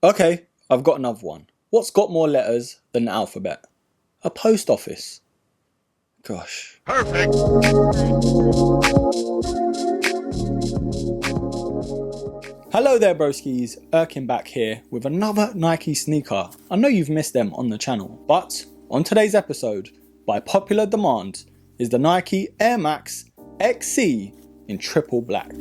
Okay, I've got another one. What's got more letters than the alphabet? A post office. Gosh. Perfect. Hello there broskies, Erkin back here with another Nike sneaker. I know you've missed them on the channel, but on today's episode, by popular demand, is the Nike Air Max Excee in triple black.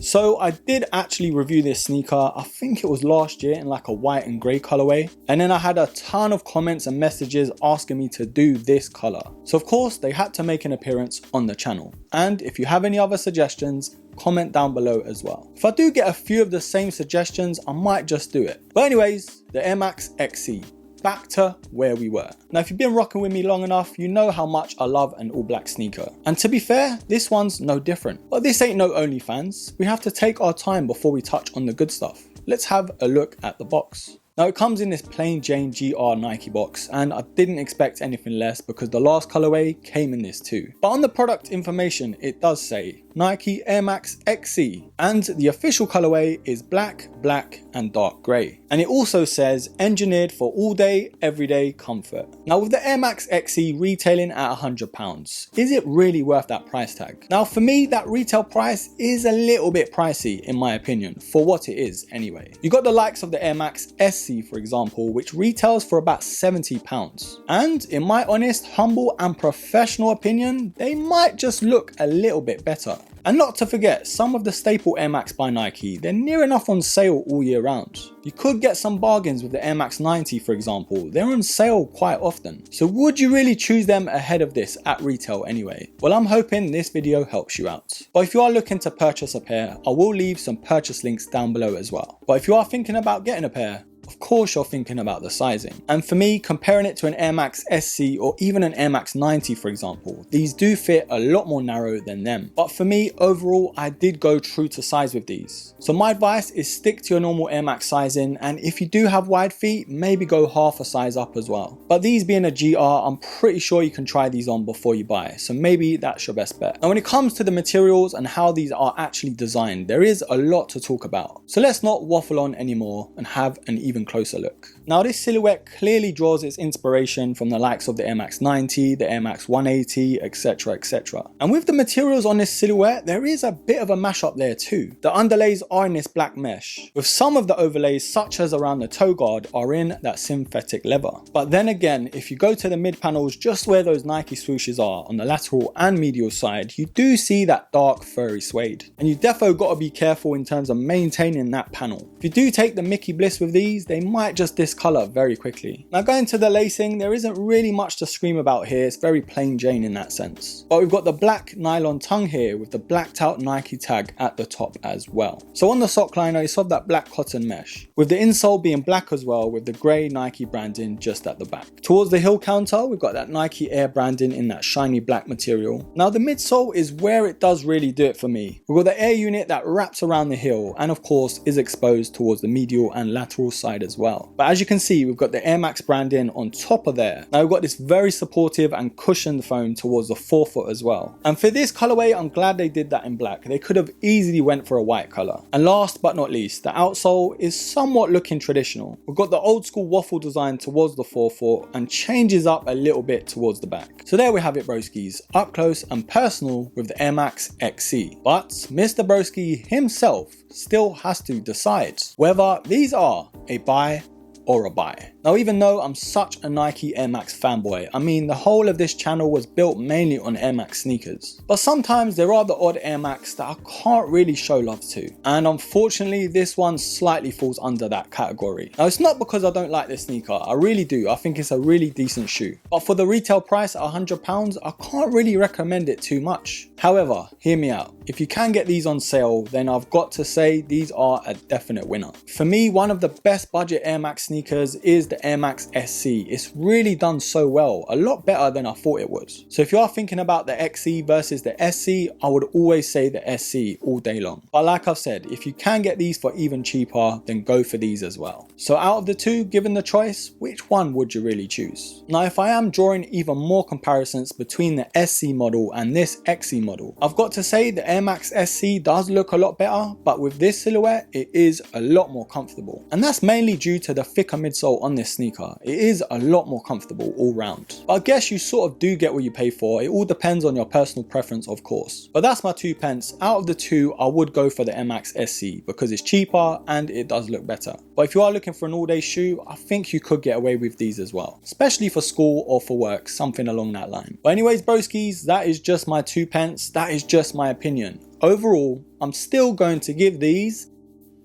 So I did actually review this sneaker, I think it was last year in like a white and grey colorway, and then I had a ton of comments and messages asking me to do this color. So of course they had to make an appearance on the channel, and if you have any other suggestions, comment down below as well. If I do get a few of the same suggestions, I might just do it. But anyways, the Air Max Excee. Back to where we were. Now if you've been rocking with me long enough, you know how much I love an all black sneaker. And to be fair, this one's no different. But this ain't no OnlyFans. We have to take our time before we touch on the good stuff. Let's have a look at the box. Now it comes in this plain Jane GR Nike box, and I didn't expect anything less because the last colorway came in this too. But on the product information it does say Nike Air Max Excee, and the official colorway is black, black and dark grey. And it also says engineered for all day, everyday comfort. Now with the Air Max Excee retailing at £100, is it really worth that price tag? Now for me that retail price is a little bit pricey in my opinion, for what it is anyway. You got the likes of the Air Max SC for example, which retails for about £70. And in my honest, humble and professional opinion, they might just look a little bit better. And not to forget, some of the staple Air Max by Nike, they're near enough on sale all year round. You could get some bargains with the Air Max 90 for example, they're on sale quite often. So would you really choose them ahead of this at retail anyway? Well, I'm hoping this video helps you out. But if you are looking to purchase a pair, I will leave some purchase links down below as well. But if you are thinking about getting a pair, of course you're thinking about the sizing. And for me, comparing it to an Air Max SC or even an Air Max 90 for example, these do fit a lot more narrow than them. But for me, overall, I did go true to size with these. So my advice is stick to your normal Air Max sizing, and if you do have wide feet, maybe go half a size up as well. But these being a GR, I'm pretty sure you can try these on before you buy, so maybe that's your best bet. Now when it comes to the materials and how these are actually designed, there is a lot to talk about. So let's not waffle on anymore and have an even closer look. Now this silhouette clearly draws its inspiration from the likes of the Air Max 90, the Air Max 180, etc, etc. And with the materials on this silhouette, there is a bit of a mashup there too. The underlays are in this black mesh, with some of the overlays such as around the toe guard are in that synthetic leather. But then again, if you go to the mid panels just where those Nike swooshes are on the lateral and medial side, you do see that dark furry suede. And you defo got to be careful in terms of maintaining that panel. If you do take the Mickey Bliss with these, they might just discolor very quickly. Now going to the lacing, there isn't really much to scream about here, it's very plain Jane in that sense. But we've got the black nylon tongue here with the blacked out Nike tag at the top as well. So on the sock liner it's of that black cotton mesh, with the insole being black as well with the grey Nike branding just at the back. Towards the heel counter we've got that Nike Air branding in that shiny black material. Now the midsole is where it does really do it for me. We've got the Air unit that wraps around the heel and of course is exposed towards the medial and lateral side as well. But as you can see, we've got the Air Max branding on top of there. Now we've got this very supportive and cushioned foam towards the forefoot as well. And for this colorway, I'm glad they did that in black. They could have easily went for a white color. And last but not least, the outsole is somewhat looking traditional. We've got the old school waffle design towards the forefoot and changes up a little bit towards the back. So there we have it broskies, up close and personal with the Air Max Excee. But Mr. Broski himself still has to decide whether these are a buy or a buy. Now even though I'm such a Nike Air Max fanboy, I mean the whole of this channel was built mainly on Air Max sneakers. But sometimes there are the odd Air Max that I can't really show love to. And unfortunately this one slightly falls under that category. Now it's not because I don't like this sneaker, I really do, I think it's a really decent shoe. But for the retail price at £100, I can't really recommend it too much. However, hear me out. if you can get these on sale, then I've got to say these are a definite winner. For me, one of the best budget Air Max sneakers is the Air Max Excee. It's really done so well, a lot better than I thought it would. So if you are thinking about the Excee versus the Excee, I would always say the Excee all day long. But like I've said, if you can get these for even cheaper, then go for these as well. So out of the two, given the choice, which one would you really choose? Now, if I am drawing even more comparisons between the Excee model and this Excee model, I've got to say the Air Max Excee does look a lot better, but with this silhouette, it is a lot more comfortable. And that's mainly due to the thicker midsole on this sneaker. It is a lot more comfortable all round. But I guess you sort of do get what you pay for. It all depends on your personal preference, of course. But that's my 2 pence. Out of the two, I would go for the Air Max Excee because it's cheaper and it does look better. But if you are looking for an all-day shoe, I think you could get away with these as well, especially for school or for work, something along that line. But anyways, broskies, that is just my 2 pence. That is just my opinion. Overall, I'm still going to give these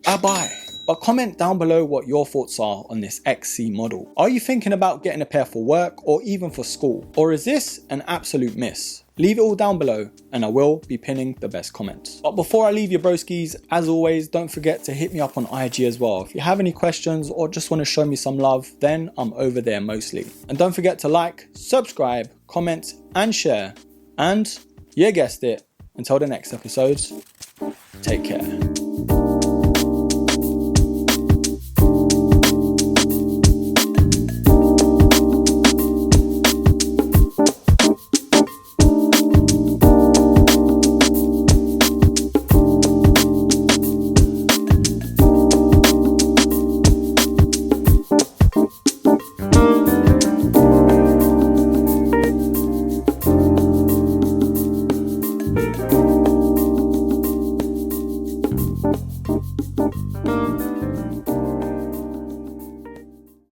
a buy. But comment down below what your thoughts are on this Excee model. Are you thinking about getting a pair for work or even for school? Or is this an absolute miss? Leave it all down below and I will be pinning the best comments. But before I leave you broskies, as always, don't forget to hit me up on IG as well. If you have any questions or just want to show me some love, then I'm over there mostly. And don't forget to like, subscribe, comment and share. And you guessed it, until the next episode, take care.